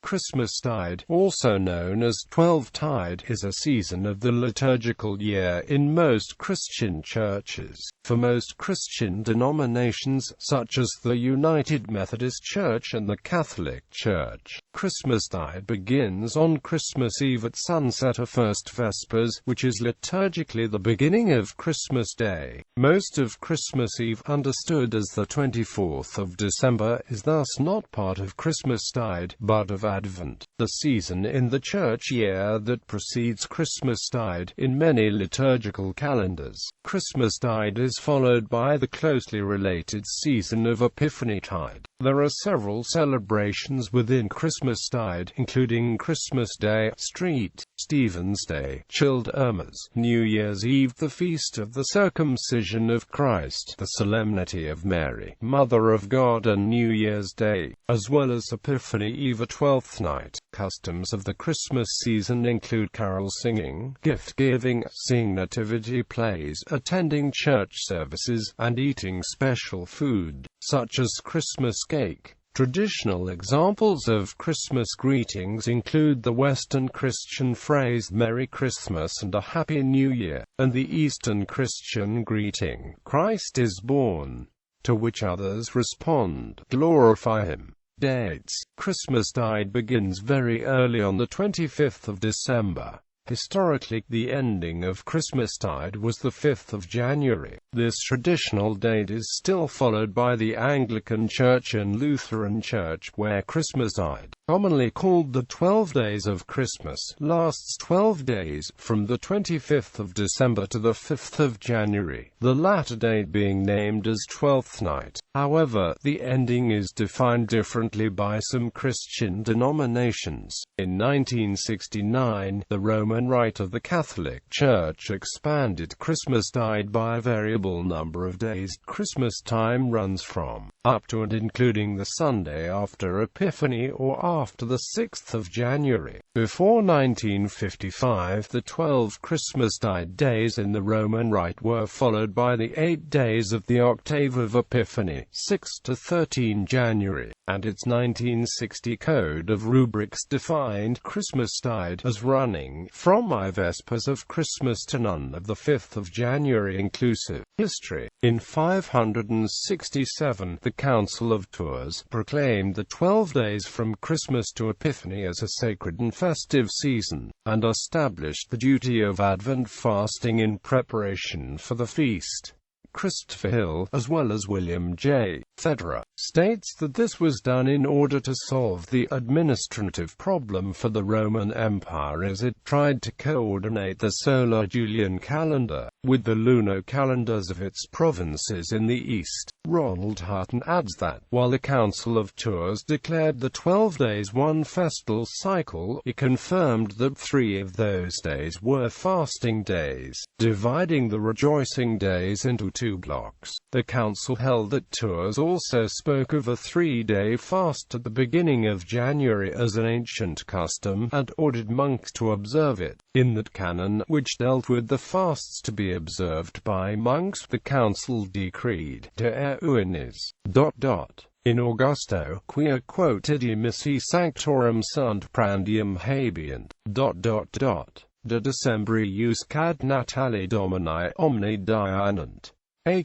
Christmastide, also known as Twelvetide, is a season of the liturgical year in most Christian churches. For most Christian denominations, such as the United Methodist Church and the Catholic Church, Christmastide begins on Christmas Eve at sunset or First Vespers, which is liturgically the beginning of Christmas Day. Most of Christmas Eve, understood as the 24th of December, is thus not part of Christmastide, but of Advent, the season in the church year that precedes Christmastide in many liturgical calendars. Christmastide is followed by the closely related season of Epiphanytide. There are several celebrations within Christmastide, including Christmas Day, Street, Stephen's Day, Childermas, New Year's Eve, the Feast of the Circumcision of Christ, the Solemnity of Mary, Mother of God, and New Year's Day, as well as Epiphany Eve, a 12th night. Customs of the Christmas season include carol singing, gift-giving, seeing nativity plays, attending church services, and eating special food, such as Christmas cake. Traditional examples of Christmas greetings include the Western Christian phrase Merry Christmas and a Happy New Year, and the Eastern Christian greeting, Christ is born, to which others respond, Glorify Him. Dates. Christmastide begins very early on the 25th of December. Historically, the ending of Christmastide was the 5th of January. This traditional date is still followed by the Anglican Church and Lutheran Church, where Christmastide, commonly called the 12 Days of Christmas, lasts 12 days, from the 25th of December to the 5th of January, the latter date being named as Twelfth Night. However, the ending is defined differently by some Christian denominations. In 1969, the Roman Rite of the Catholic Church expanded Christmastide by a variable number of days. Christmas time runs from, up to and including the Sunday after Epiphany or after the 6th of January. Before 1955, the 12 Christmastide days in the Roman Rite were followed by the 8 days of the octave of Epiphany, 6 to 13 January, and its 1960 Code of Rubrics defined Christmastide as running from I Vespers of Christmas to none of the 5th of January inclusive. History. In 567, the Council of Tours proclaimed the 12 days from Christmas to Epiphany as a sacred and festive season, and established the duty of Advent fasting in preparation for the feast. Christopher Hill, as well as William J. Thedra, states that this was done in order to solve the administrative problem for the Roman Empire as it tried to coordinate the solar Julian calendar with the lunar calendars of its provinces in the east. Ronald Hutton adds that, while the Council of Tours declared the 12 days one festal cycle, it confirmed that 3 of those days were fasting days, dividing the rejoicing days into 2 blocks. The council held that Tours also spoke of a 3-day fast at the beginning of January as an ancient custom, and ordered monks to observe it. In that canon, which dealt with the fasts to be observed by monks, the council decreed, De uinis, in Augusto, quia quotidimissi sanctorum sunt prandium habeant, de Decembri cad Natale Domini omni dianant.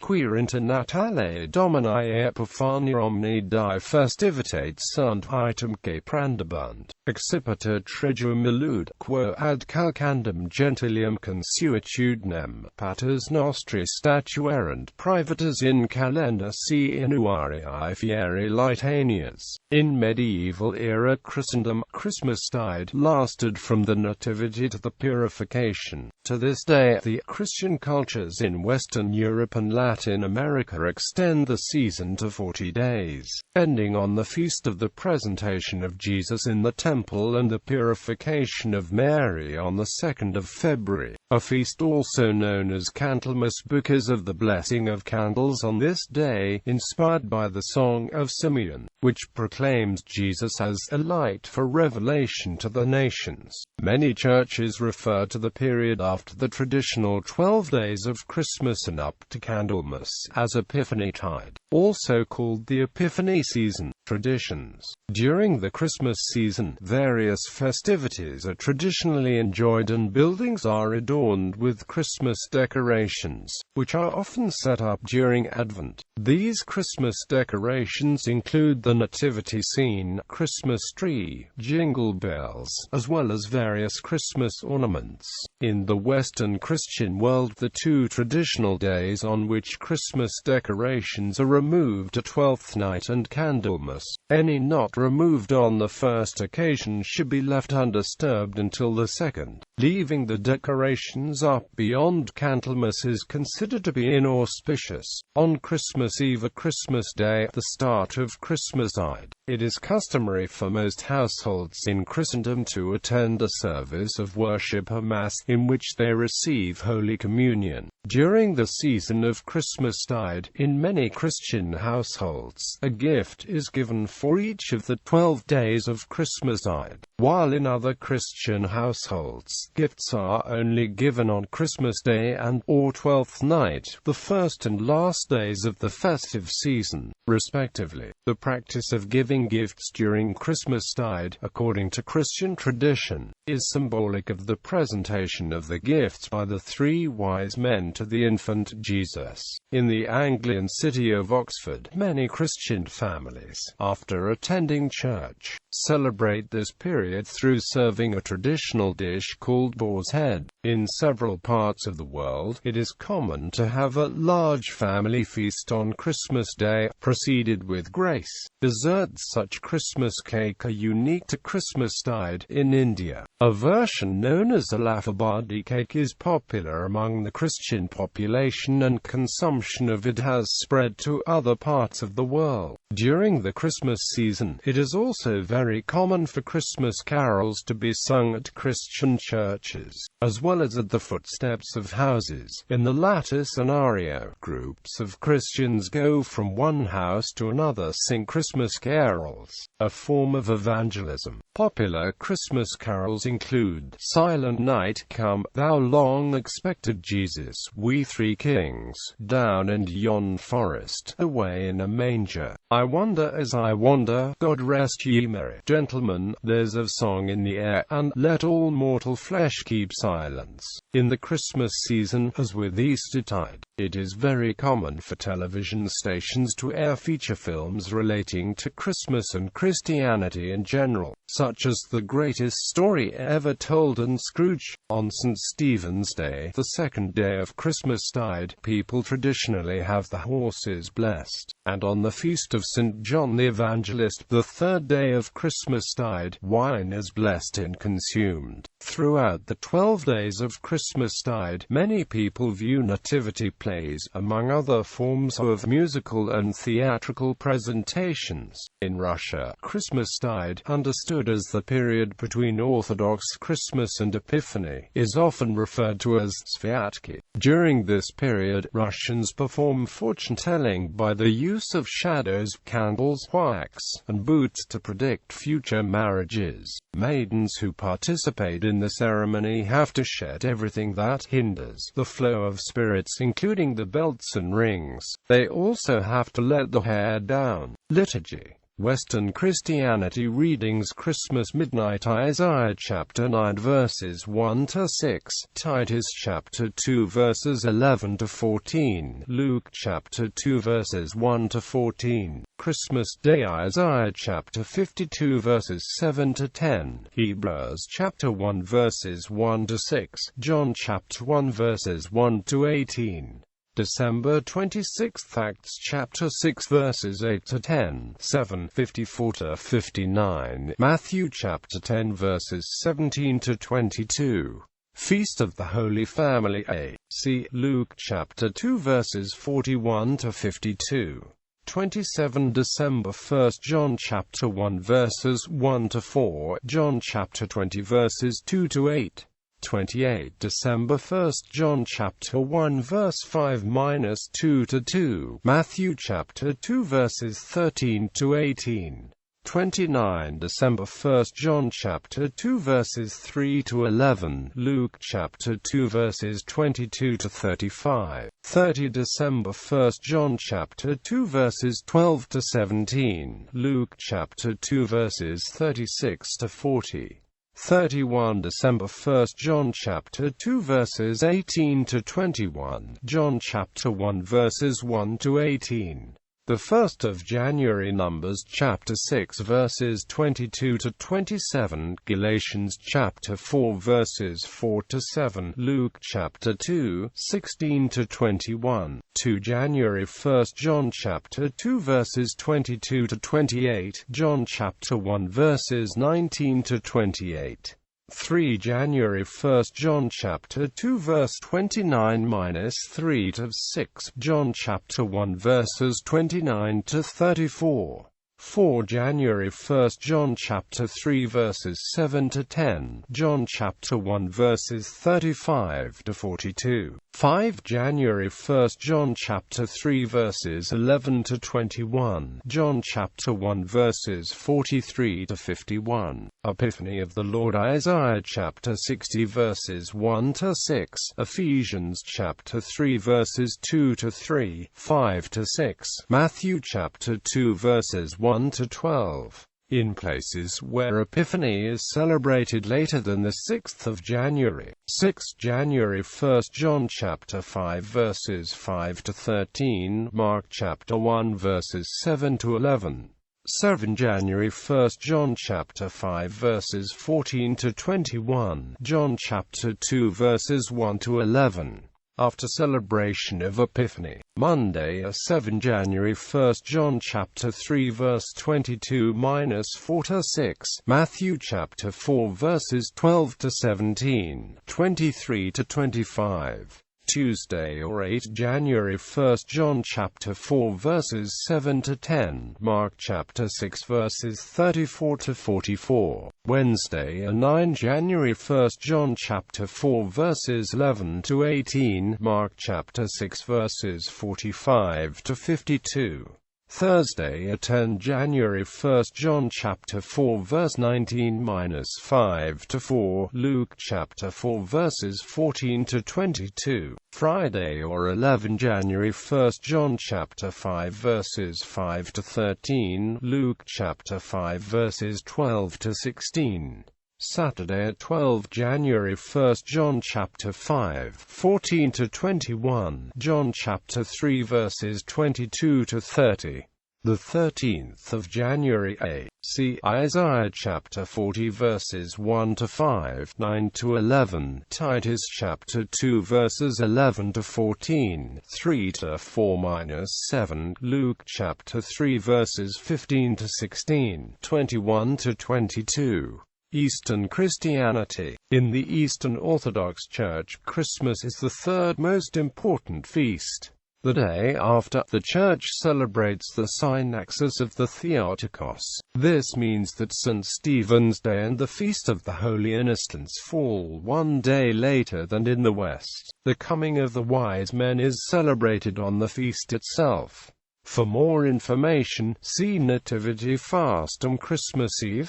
Quia inter Natale Domini Epiphania omni die festivitates sunt itemque prandabunt, accipiter triduum illud, quo ad calcandum gentilium consuetudinem, paters nostri statuerant privatus in calenda si innuarii fieri litanias. In medieval era Christendom, Christmastide lasted from the Nativity to the Purification. To this day, the Christian cultures in Western Europe and Latin America extend the season to 40 days, ending on the Feast of the Presentation of Jesus in the Temple and the Purification of Mary on the 2nd of February, a feast also known as Candlemas because of the blessing of candles on this day, inspired by the Song of Simeon, which proclaims Jesus as a light for revelation to the nations. Many churches refer to the period after the traditional 12 days of Christmas and up to Candlemas as Epiphanytide. also called the Epiphany season. Traditions. During the Christmas season, various festivities are traditionally enjoyed and buildings are adorned with Christmas decorations, which are often set up during Advent. These Christmas decorations include the nativity scene, Christmas tree, jingle bells, as well as various Christmas ornaments. In the Western Christian world, the two traditional days on which Christmas decorations are removed are Twelfth Night and Candlemas. Any not removed on the first occasion should be left undisturbed until the second. Leaving the decorations up beyond Candlemas is considered to be inauspicious. On Christmas Eve or Christmas Day, the start of Christmastide, it is customary for most households in Christendom to attend a service of worship or Mass, in which they receive Holy Communion. During the season of Christmastide, in many Christian households, a gift is given for each of the 12 days of Christmastide, while in other Christian households, gifts are only given on Christmas Day and/or Twelfth Night, the first and last days of the festive season, respectively. The practice of giving gifts during Christmastide, according to Christian tradition, is symbolic of the presentation of the gifts by the three wise men to the infant Jesus. In the Anglican city of Oxford, many Christian families, after attending church, celebrate this period through serving a traditional dish called boar's head. In several parts of the world, it is common to have a large family feast on Christmas Day, preceded with grace. Desserts such Christmas cake are unique to Christmastide. In India, a version known as a lafabadi cake is popular among the Christian population, and consumption of it has spread to other parts of the world. During the Christmas season, it is also very common for Christmas carols to be sung at Christian churches, as well as at the footsteps of houses. In the latter scenario, groups of Christians go from one house to another sing Christmas carols, a form of evangelism. Popular Christmas carols include Silent Night, Come, Thou Long-Expected Jesus, We Three Kings, Down in Yon Forest, Away in a Manger, I Wonder As I Wander, God Rest Ye Merry Gentlemen, There's a Song in the Air, and Let All Mortal Flesh Keep Silence. In the Christmas season, as with Eastertide, it is very common for television stations to air feature films relating to Christmas and Christianity in general, such as The Greatest Story Ever Told and Scrooge. On St. Stephen's Day, the second day of Christmastide, people traditionally have the horses blessed, and on the feast of St. John the Evangelist, the third day of Christmastide, wine is blessed and consumed. Throughout the 12 days of Christmastide, many people view nativity plays, among other forms of musical and theatrical presentations. In Russia, Christmastide, understood as the period between Orthodox Christmas and Epiphany, is often referred to as Svyatki. During this period, Russians perform fortune-telling by the use of shadows, candles, wax, and boots to predict future marriages. Maidens who participate in the ceremony have to shed everything that hinders the flow of spirits, including the belts and rings. They also have to let the hair down. Liturgy. Western Christianity readings: Christmas Midnight, Isaiah chapter 9 verses 1 to 6, Titus chapter 2 verses 11 to 14, Luke chapter 2 verses 1 to 14, Christmas Day, Isaiah chapter 52 verses 7 to 10, Hebrews chapter 1 verses 1 to 6, John chapter 1 verses 1 to 18. December 26th, Acts chapter 6 verses 8 to 10, 7:54 to 59, Matthew chapter 10 verses 17 to 22. Feast of the Holy Family A. See Luke chapter 2 verses 41 to 52. 27 December 1 John chapter 1 verses 1 to 4, John chapter 20 verses 2 to 8. 28 December 1 John chapter 1 verse 5-2 to 2, Matthew chapter 2 verses 13 to 18. 29 December 1 John chapter 2 verses 3 to 11, Luke chapter 2 verses 22 to 35, 30 December 1 John chapter 2 verses 12 to 17, Luke chapter 2 verses 36 to 40, 31 December 1 John chapter 2 verses 18 to 21, John chapter 1 verses 1 to 18. The 1st of January Numbers chapter 6 verses 22 to 27, Galatians chapter 4 verses 4 to 7, Luke chapter 2, 16 to 21, 2 January 1 John chapter 2 verses 22 to 28, John chapter 1 verses 19 to 28. 3 January 1 John chapter 2 verse 29-3 to 6, John chapter 1 verses 29 to 34. 4 January 1 John chapter 3 verses 7 to 10, John chapter 1 verses 35 to 42. 5 January 1 John chapter 3 verses 11 to 21, John chapter 1 verses 43 to 51. Epiphany of the Lord Isaiah chapter 60 verses 1 to 6, Ephesians chapter 3 verses 2 to 3, 5 to 6, Matthew chapter 2 verses 1 to 12. In places where Epiphany is celebrated later than the 6th of January, 6 January 1 John chapter 5 verses 5 to 13, Mark chapter 1 verses 7 to 11. 7 January 1 John chapter 5 verses 14 to 21, John chapter 2 verses 1 to 11. After celebration of Epiphany, Monday, 7 January 1 John chapter 3 verse 22-4 to 6, Matthew chapter 4 verses 12 to 17, 23 to 25. Tuesday, 8 January 1 John chapter 4 verses 7 to 10, Mark chapter 6 verses 34 to 44. Wednesday, 9 January 1 John chapter 4 verses 11 to 18, Mark chapter 6 verses 45 to 52. Thursday, 10 January 1 John chapter 4 verse 19-5 to 4, Luke chapter 4 verses 14 to 22. Friday, 11 January 1 John chapter 5 verses 5 to 13, Luke chapter 5 verses 12 to 16. Saturday, 12 January 1 John chapter 5 14 to 21, John chapter 3 verses 22 to 30. The 13th of January, see Isaiah chapter 40 verses 1 to 5, 9 to 11, Titus chapter 2 verses 11 to 14, 3 to 4-7, Luke chapter 3 verses 15 to 16, 21 to 22. Eastern Christianity. In the Eastern Orthodox Church, Christmas is the third most important feast. The day after, the Church celebrates the synaxis of the Theotokos. This means that St. Stephen's Day and the Feast of the Holy Innocents fall one day later than in the West. The coming of the wise men is celebrated on the feast itself. For more information, see Nativity Fast on Christmas Eve.